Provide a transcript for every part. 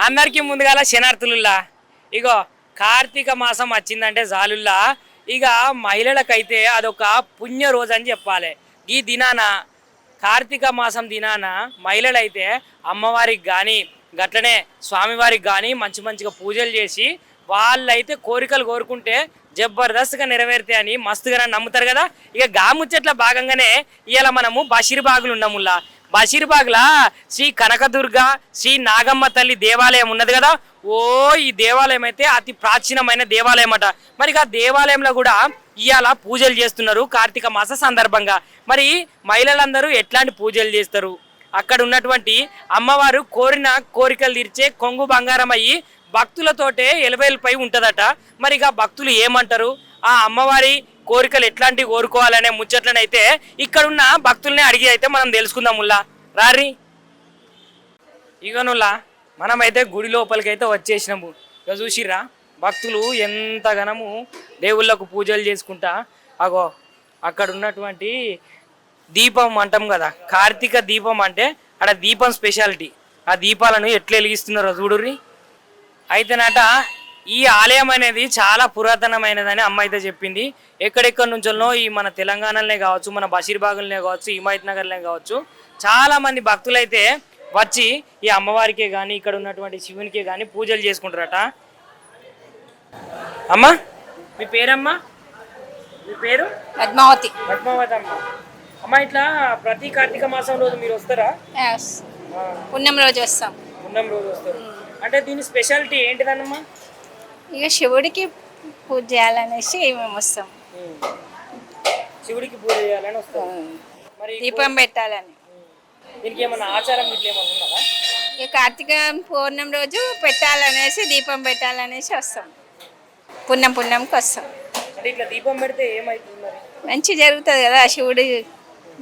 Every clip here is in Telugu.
అందరికీ ముందుగాల శనార్థులుల్లా ఇగో కార్తీక మాసం వచ్చిందంటే జాలుల్లా ఇక మహిళలకైతే అదొక పుణ్య రోజు అని చెప్పాలి. ఈ దినాన కార్తీక మాసం దినాన మహిళలైతే అమ్మవారికి కానీ గట్లనే స్వామివారికి కానీ మంచిగా పూజలు చేసి వాళ్ళైతే కోరికలు కోరుకుంటే జబర్దస్త్గా నెరవేరుతాయని మస్తుగా నమ్ముతారు కదా. ఇక గాముచ్చట్ల భాగంగానే ఇవాళ మనము బషీర్బాగులు ఉన్నాముల్లా. బషీర్బాగ్లా శ్రీ కనకదుర్గ శ్రీ నాగమ్మ తల్లి దేవాలయం ఉన్నది కదా. ఈ దేవాలయం అయితే అతి ప్రాచీనమైన దేవాలయం అట. మరి ఆ దేవాలయంలో కూడా ఇవాళ పూజలు చేస్తున్నారు కార్తీక మాస సందర్భంగా. మరి మహిళలందరూ ఎట్లాంటి పూజలు చేస్తారు, అక్కడ ఉన్నటువంటి అమ్మవారు కోరిన కోరికలు తీర్చే కొంగు బంగారం అయ్యి భక్తులతోటే ఎలవేలుపై ఉంటుందట. మరి ఇక భక్తులు ఏమంటారు, ఆ అమ్మవారి కోరికలు ఎట్లాంటివి కోరుకోవాలనే ముచ్చట్లనైతే ఇక్కడున్న భక్తుల్ని అడిగి అయితే మనం తెలుసుకుందాముల్లా. రారి ఇగనుల్లా మనమైతే గుడి లోపలికి అయితే వచ్చేసినాము. ఇక చూసిర్రా భక్తులు ఎంతగానము దేవుళ్ళకు పూజలు చేసుకుంటా అగో అక్కడ ఉన్నటువంటి దీపం అంటాం కదా, కార్తీక దీపం అంటే అక్కడ దీపం స్పెషాలిటీ. ఆ దీపాలను ఎట్లా వెలిగిస్తున్నారో చూడుర్రి. అయితేనట ఈ ఆలయం అనేది చాలా పురాతనమైనదని అమ్మ అయితే చెప్పింది. ఎక్కడెక్కడి నుంచో ఈ మన తెలంగాణలోనే కావచ్చు, మన బషీర్బాగులనే కావచ్చు, హిమాయత్ నగర్లోనే కావచ్చు, చాలా మంది భక్తులైతే వచ్చి ఈ అమ్మవారికే కానీ ఇక్కడ ఉన్నటువంటి శివునికే కానీ పూజలు చేసుకుంటారట. అమ్మా మీ పేరమ్మా? మీ పేరు? పద్మావతి. పద్మావతి అమ్మ. అమ్మ ఇట్లా ప్రతి కార్తీక మాసం రోజు మీరు వస్తారా? పుణ్యం రోజు వస్తాం. పుణ్యం రోజు వస్తారు అంటే దీని స్పెషాలిటీ ఏంటిదన్నమ్మా? ఇక శివుడికి పూజ చేయాలనేసి మేము వస్తాం. శివుడికి పూజ చేయాలని వస్తాం. మరి దీపం పెట్టాలని. దీనికి ఏమన్నా ఆచారం ఇట్లా ఏమన్నా ఉన్నదా? ఇక కార్తీక పౌర్ణమి రోజు పెట్టాలనేసి దీపం పెట్టాలనేసి వస్తాం. పుణ్యంకి వస్తాం. అంటే ఇట్లా దీపం పెడితే ఏమవుతుంది మరి? మంచి జరుగుతుంది కదా, శివుడి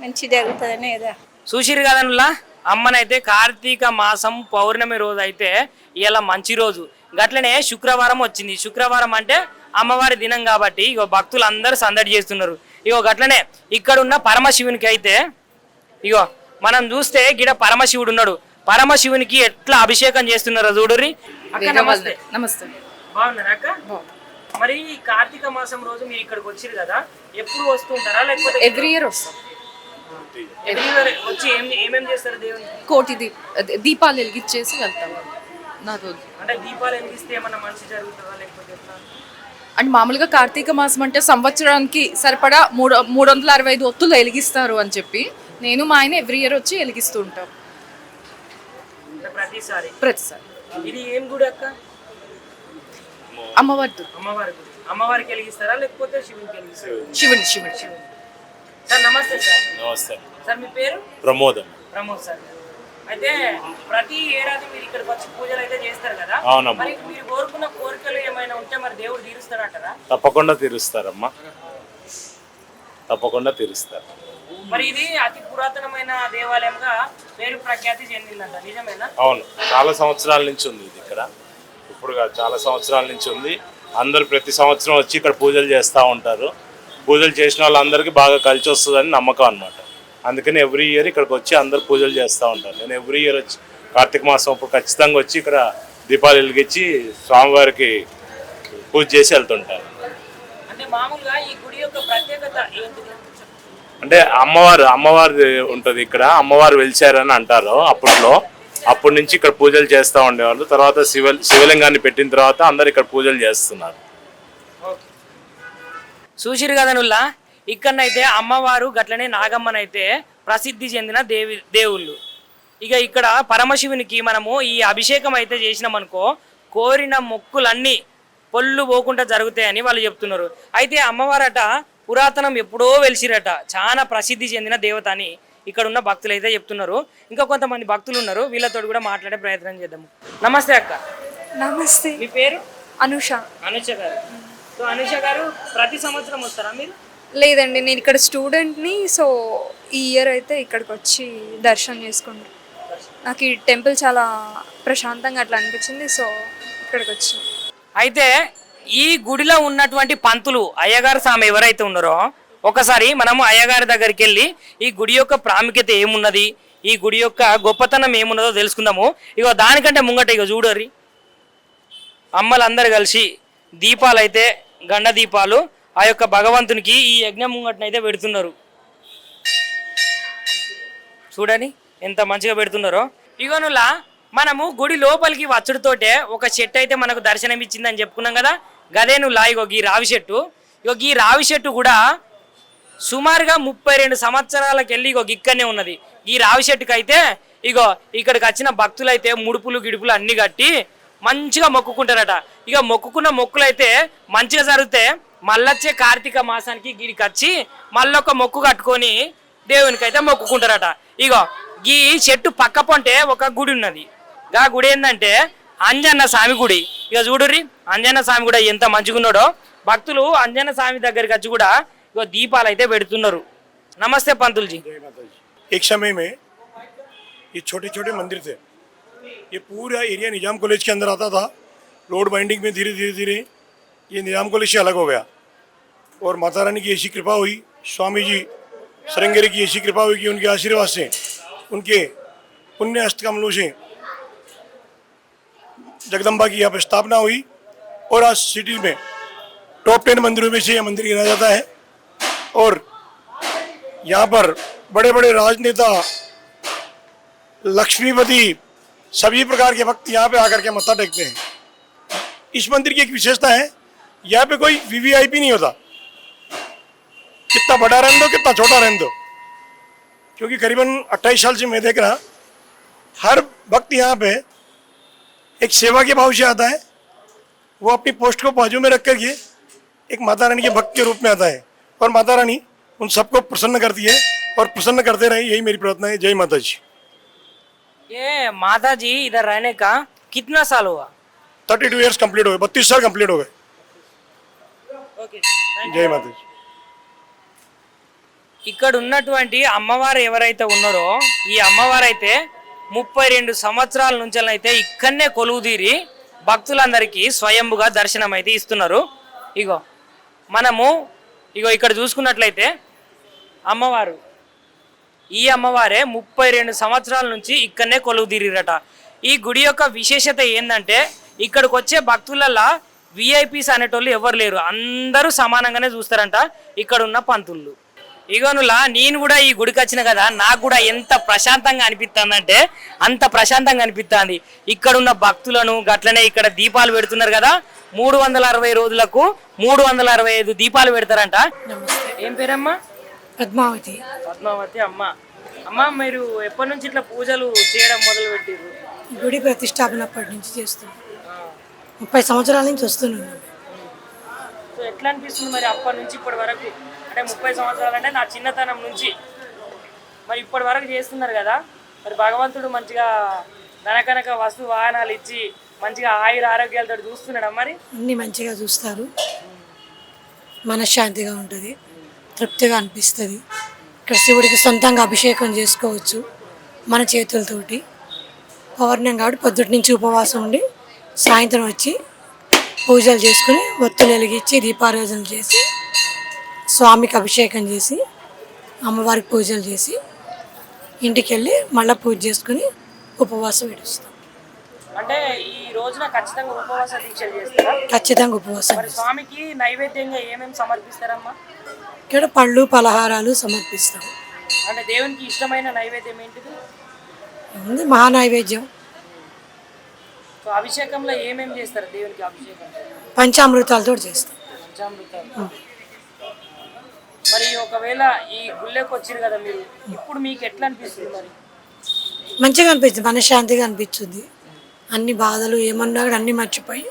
మంచి జరుగుతుందనే కదా. చూసిరు కదనులా అమ్మనైతే కార్తీక మాసం పౌర్ణమి రోజు అయితే ఇలా మంచి రోజు. గట్లనే శుక్రవారం వచ్చింది. శుక్రవారం అంటే అమ్మవారి దినం కాబట్టి ఇగో భక్తులు అందరూ సందడి చేస్తున్నారు. ఇగో గట్లనే ఇక్కడున్న పరమశివునికి అయితే ఇగో మనం చూస్తే గిడ పరమశివుడు ఉన్నాడు. పరమశివునికి ఎట్లా అభిషేకం చేస్తున్నారో చూడుర్రి. అక్క నమస్తే. నమస్తే. బాగున్నారా అక్క? మరి ఈ కార్తీక మాసం రోజు మీరు ఇక్కడికి వచ్చారు కదా, ఎప్పుడు వస్తుంటారా లేకపోతే ఎవ్రీ ఇయర్ వస్తాం. వచ్చి ఏమేం చేస్తారు దేవునికి? కోటి దీపాలు వెలిగించేసి వెళ్తాం. నా రోజు అంటే దీపాలు వెలిగిస్తే ఏమన్నా మంచి జరుగుతుందా లేకపోతే ఎట్లా? అంటే మామూలుగా కార్తీక మాసం అంటే సంవత్సరానికి సరిపడా 365 ఒత్తులు వెలిగిస్తారు అని చెప్పి నేను మా ఆయన ఎవ్రీ ఇయర్ వచ్చి వెలిగిస్తూ ఉంటాం. ప్రతిసారి. ఇది ఏం గుడి అక్క? అమ్మవారి గుడి. అమ్మవారికి వెలిగిస్తారా లేకపోతే శివునికి వెలిగిస్తారా? శివుని. సార్ నమస్తే సార్. నమస్తే సార్ మీ పేరు? ప్రమోద్ సార్. అయితే ప్రతి ఏడాది మీరు ఇక్కడికి వచ్చి పూజలు అయితే చేస్తారు కదా. అవునమ్మా. మరి మీరు కోరుకున్న కోరికలు ఏమైనా ఉంటే మరి దేవుడు తీరుస్తారంటారా? తప్పకుండా తీరుస్తారమ్మా, తప్పకుండా తీరుస్తారు. మరి ఇది అతి పురాతనమైన దేవాలయంగా పేరు ప్రఖ్యాతి చెందిందంట, నిజమేనా? అవును, చాలా సంవత్సరాల నుంచి ఉంది ఇది ఇక్కడ. ఇప్పుడు చాలా సంవత్సరాల నుంచి ఉంది. అందరూ ప్రతి సంవత్సరం వచ్చి ఇక్కడ పూజలు చేస్తూ ఉంటారు. పూజలు చేసిన వాళ్ళందరికీ బాగా కలిసి వస్తుందని నమ్మకం అనమాట. అందుకని ఎవ్రీ ఇయర్ ఇక్కడికి వచ్చి అందరు పూజలు చేస్తూ ఉంటారు. నేను ఎవ్రీ ఇయర్ వచ్చి కార్తీక మాసం అప్పుడు ఖచ్చితంగా వచ్చి ఇక్కడ దీపాలు వెలిగించి స్వామివారికి పూజ చేసి వెళ్తుంటాను. అంటే మామూలుగా ఈ గుడి యొక్క ప్రత్యేకత ఏంటిది? అంటే అమ్మవారు ఉంటుంది ఇక్కడ. అమ్మవారు వెలిచారని అంటారు అప్పటి నుంచి ఇక్కడ పూజలు చేస్తూ ఉండేవాళ్ళు. తర్వాత శివలింగాన్ని పెట్టిన తర్వాత అందరు ఇక్కడ పూజలు చేస్తున్నారు. చూసిరు కదనుల్లా ఇక్కడనైతే అమ్మవారు గట్లనే నాగమ్మనైతే ప్రసిద్ధి చెందిన దేవుళ్ళు. ఇక ఇక్కడ పరమశివునికి మనము ఈ అభిషేకం అయితే చేసినామనుకో కోరిన మొక్కులన్నీ పొల్లు పోకుండా జరుగుతాయని వాళ్ళు చెప్తున్నారు. అయితే అమ్మవారట పురాతనం ఎప్పుడో వెలిసిరట, చాలా ప్రసిద్ధి చెందిన దేవత అని ఇక్కడ ఉన్న భక్తులు అయితే చెప్తున్నారు. ఇంకా కొంతమంది భక్తులు ఉన్నారు, వీళ్ళతో కూడా మాట్లాడే ప్రయత్నం చేద్దాము. నమస్తే అక్క. నమస్తే. మీ పేరు? అనుష గారు. సో అనుష గారు ప్రతి సంవత్సరం వస్తారా మీరు? లేదండి, నేను ఇక్కడ స్టూడెంట్ని. సో ఈ ఇయర్ అయితే ఇక్కడికి వచ్చి దర్శనం చేసుకుంటాను. నాకు ఈ టెంపుల్ చాలా ప్రశాంతంగా అట్లా అనిపించింది. సో ఇక్కడికి వచ్చి అయితే ఈ గుడిలో ఉన్నటువంటి పంతులు అయ్యగారు స్వామి ఎవరైతే ఉన్నారో ఒకసారి మనము అయ్యగారి దగ్గరికి వెళ్ళి ఈ గుడి యొక్క ప్రాముఖ్యత ఏమున్నది, ఈ గుడి యొక్క గొప్పతనం ఏమున్నదో తెలుసుకుందాము. ఇగో దానికంటే ముంగట ఇగో చూడరి అమ్మలందరూ కలిసి దీపాలు అయితే గండ దీపాలు ఆ యొక్క భగవంతునికి ఈ యజ్ఞం ముంగటనైతే పెడుతున్నారు. చూడని ఎంత మంచిగా పెడుతున్నారో. ఇగోనులా మనము గుడి లోపలికి వచ్చుడుతోటే ఒక చెట్టు అయితే మనకు దర్శనం ఇచ్చిందని చెప్పుకున్నాం కదా. గదేనులా ఇగో ఈ రావి చెట్టు. ఇగో ఈ రావి చెట్టు కూడా సుమారుగా 32 సంవత్సరాలకు వెళ్ళి ఇగో ఇక్కడనే ఉన్నది. ఈ రావి చెట్టుకి అయితే ఇగో ఇక్కడికి వచ్చిన భక్తులు అయితే ముడుపులు గిడుపులు అన్ని కట్టి మంచిగా మొక్కుకుంటారట. ఇక మొక్కుకున్న మొక్కులు అయితే మంచిగా జరిగితే మళ్ళొచ్చే కార్తీక మాసానికి గిడికి వచ్చి మళ్ళొక మొక్కు కట్టుకొని దేవునికి అయితే మొక్కుకుంటారట. ఇగో ఈ చెట్టు పక్క పొంటే ఒక గుడి ఉన్నది. గా గుడి ఏంటంటే అంజన్న స్వామి గుడి. ఇక చూడుర్రి అంజన్న స్వామి కూడా ఎంత మంచిగున్నాడో. భక్తులు అంజన్న స్వామి దగ్గరికి వచ్చి కూడా ఇగో దీపాలు అయితే పెడుతున్నారు. నమస్తే పంతుల్జీ. एक समय में ये छोटे छोटे मंदिर थे. ये पूरा एरिया निजाम कॉलेज के अंदर आता था. रोड बाइंडिंग में धीरे धीरे धीरे ये निजाम कॉलेज से अलग हो गया और माता रानी की ऐसी कृपा हुई, स्वामी जी सरंगेरी की ऐसी कृपा हुई कि उनके आशीर्वाद से, उनके पुण्य हस्त कमलों से जगदम्बा की यहाँ पर स्थापना हुई और आज सिटी में टॉप 10 मंदिरों में से यह मंदिर गिना जाता है. और यहाँ पर बड़े बड़े राजनेता, लक्ष्मीपति, सभी प्रकार के भक्त यहाँ पे आकर के मत्था टेकते हैं. इस मंदिर की एक विशेषता है, यहाँ पे कोई वीवीआईपी नहीं होता. कितना बड़ा रहने दो कितना छोटा रहने दो, क्योंकि करीबन 28 साल से मैं देख रहा हर भक्त यहाँ पे एक सेवा के भाव से आता है. वो अपनी पोस्ट को बाजू में रख करके एक माता रानी के भक्त के रूप में आता है और माता रानी उन सबको प्रसन्न करती है और प्रसन्न करते रहे, यही मेरी प्रार्थना है. जय माता जी. ये माता जी इधर रहने का कितना साल हुआ? 32 ईयर्स कंप्लीट हो गए, 32 साल कंप्लीट हो गए. ఓకే. जय माता जी. ఇక్కడ ఉన్నటువంటి అమ్మవారు ఎవరైతే ఉన్నారో ఈ అమ్మవారు అయితే 32 సంవత్సరాల నుంచి అయితే ఇక్కడనే కొలువుదీరి భక్తులందరికీ స్వయంభుగా దర్శనం అయితే ఇస్తున్నారు. ఇగో మనము ఇగో ఇక్కడ చూసుకున్నట్లయితే అమ్మవారు ఈ అమ్మవారే 32 సంవత్సరాల నుంచి ఇక్కడనే కొలువుదీరిరట. ఈ గుడి యొక్క విశేషత ఏంటంటే ఇక్కడికి వచ్చే భక్తులల్లా విఐపీస్ అనేటోళ్ళు ఎవరు లేరు, అందరూ సమానంగానే చూస్తారంట ఇక్కడ ఉన్న పంతుళ్ళు. ఇగోనులా నేను కూడా ఈ గుడికి వచ్చిన కదా, నాకు కూడా ఎంత ప్రశాంతంగా అనిపిస్తుందంటే అంత ప్రశాంతంగా అనిపిస్తుంది. ఇక్కడ ఉన్న భక్తులను గట్లనే ఇక్కడ దీపాలు పెడుతున్నారు కదా, 360 రోజులకు 365 దీపాలు పెడతారంట. ఏం పేరమ్మా? పద్మావతి. పద్మావతి అమ్మ. అమ్మ మీరు ఎప్పటి నుంచి ఇట్లా పూజలు చేయడం మొదలు పెట్టారు? గుడి ప్రతిష్టాపన అప్పటి నుంచి చేస్తున్నాం. 30 సంవత్సరాల నుంచి వస్తున్నాను. సో ఎట్లా అనిపిస్తుంది మరి అప్పటి నుంచి ఇప్పటి వరకు? అంటే 30 సంవత్సరాలు అంటే నా చిన్నతనం నుంచి మరి ఇప్పటి వరకు చేస్తున్నారు కదా, మరి భగవంతుడు మంచిగా ధనకనక వస్తు వాహనాలు ఇచ్చి మంచిగా ఆయుర ఆరోగ్యాలతో చూస్తున్నాడా? మరి అన్నీ మంచిగా చూస్తారు, మనశ్శాంతిగా ఉంటుంది, తృప్తిగా అనిపిస్తుంది. ఇక్కడ శివుడికి సొంతంగా అభిషేకం చేసుకోవచ్చు మన చేతులతోటి. పౌర్ణం కాబట్టి పొద్దుటి నుంచి ఉపవాసం ఉండి సాయంత్రం వచ్చి పూజలు చేసుకుని ఒత్తులు వెలిగించి దీపారాధన చేసి స్వామికి అభిషేకం చేసి అమ్మవారికి పూజలు చేసి ఇంటికి వెళ్ళి మళ్ళీ పూజ చేసుకుని ఉపవాసం విడుస్తాం. అంటే ఈ రోజున ఖచ్చితంగా ఉపవాస దీక్షలు చేస్తారా? ఖచ్చితంగా ఉపవాసం. మరి స్వామికి నైవేద్యంగా ఏమేమి సమర్పిస్తారమ్మా? ఇక్కడ పళ్ళు పలహారాలు సమర్పిస్తాం. అంటే దేవునికి ఇష్టమైన నైవేద్యం ఏంటిది? ఉంది మహానైవేద్యం. సో అభిషేకంలో ఏమేమి చేస్తారు దేవునికి అభిషేకం? పంచామృతాలతో చేస్తాం. పంచామృతాలు. మరి ఒకవేళ ఈ గుళ్ళకి వచ్చారు కదా మీరు, ఇప్పుడు మీకు ఎట్లా అనిపిస్తుంది? మరి మంచిగా అనిపిస్తుంది, మనశ్శాంతిగా అనిపిస్తుంది. అన్ని బాధలు ఏమన్నా కూడా అన్నీ మర్చిపోయి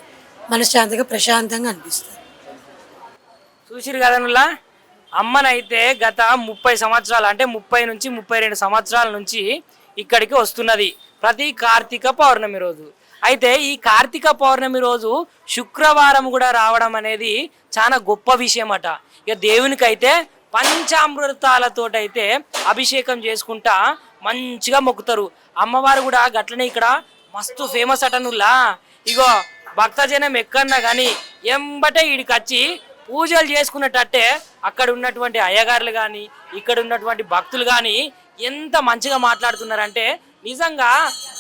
మనశ్శాంతిగా ప్రశాంతంగా అనిపిస్తుంది. చూసిరు కదనులా అమ్మనైతే గత 30 సంవత్సరాలు అంటే 30 నుంచి 32 సంవత్సరాల నుంచి ఇక్కడికి వస్తున్నది ప్రతి కార్తీక పౌర్ణమి రోజు. అయితే ఈ కార్తీక పౌర్ణమి రోజు శుక్రవారం కూడా రావడం అనేది చాలా గొప్ప విషయం అట. ఇక దేవునికైతే పంచామృతాలతోటైతే అభిషేకం చేసుకుంటా మంచిగా మొక్కుతారు. అమ్మవారు కూడా గట్లనే ఇక్కడ మస్తు ఫేమస్ అటనుల్లా. ఇగో భక్తజనం ఎక్కడన్నా కానీ ఎంబటే ఈడికి వచ్చి పూజలు చేసుకున్నట్టే అక్కడ ఉన్నటువంటి అయ్యగారులు కానీ ఇక్కడ ఉన్నటువంటి భక్తులు కానీ ఎంత మంచిగా మాట్లాడుతున్నారంటే నిజంగా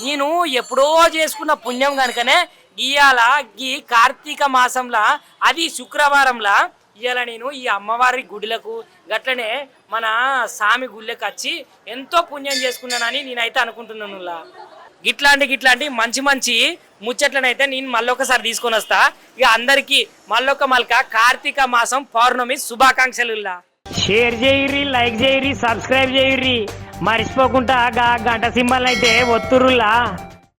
నేను ఎప్పుడో చేసుకున్న పుణ్యం కనుకనే ఇవాళ ఈ కార్తీక మాసంలో అది శుక్రవారంలా ఇవాళ నేను ఈ అమ్మవారి గుడిలకు గట్లనే మన సామి గుళ్ళకి వచ్చి ఎంతో పుణ్యం చేసుకున్నానని నేనైతే అనుకుంటున్నాను. గిట్లాంటి మంచి మంచి ముచ్చట్లనైతే నేను మళ్ళొకసారి తీసుకొని వస్తా. ఇక అందరికీ మళ్ళొక కార్తీక మాసం పౌర్ణమి శుభాకాంక్షలు. షేర్ చేయరి, లైక్ చేయరి, సబ్స్క్రైబ్ చేయరి, మర్చిపోకుండా గంట సింబల్ అయితే ఒత్తురులా.